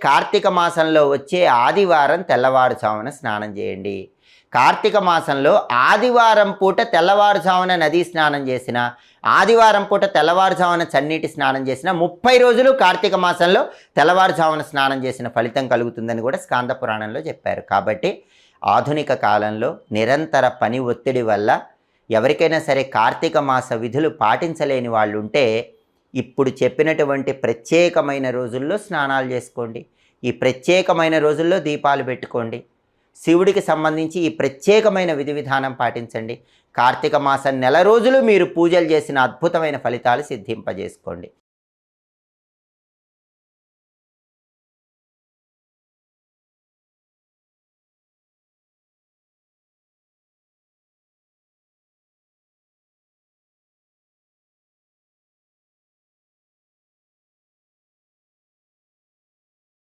కార్తీక మాసంలో వచ్చే ఆదివారం తెల్లవారుజామున స్నానం చేయండి. కార్తీక మాసంలో ఆదివారం పూట తెల్లవారుజామున నదీ స్నానం చేసిన, ఆదివారం పూట తెల్లవారుజామున చన్నీటి స్నానం చేసిన 30 రోజులు కార్తీక మాసంలో తెల్లవారుజామున స్నానం చేసిన ఫలితం కలుగుతుందని కూడా స్కాంద పురాణంలో చెప్పారు. కాబట్టి ఆధునిక కాలంలో నిరంతర పని ఒత్తిడి వల్ల ఎవరికైనా సరే కార్తీక మాస విధులు పాటించలేని వాళ్ళు ఉంటే ఇప్పుడు చెప్పినటువంటి ప్రత్యేకమైన రోజుల్లో స్నానాలు చేసుకోండి. ఈ ప్రత్యేకమైన రోజుల్లో దీపాలు పెట్టుకోండి. శివుడికి సంబంధించి ఈ ప్రత్యేకమైన విధి విధానం పాటించండి. కార్తీక మాసం నెల రోజులు మీరు పూజలు చేసిన అద్భుతమైన ఫలితాలు సిద్ధింపజేసుకోండి.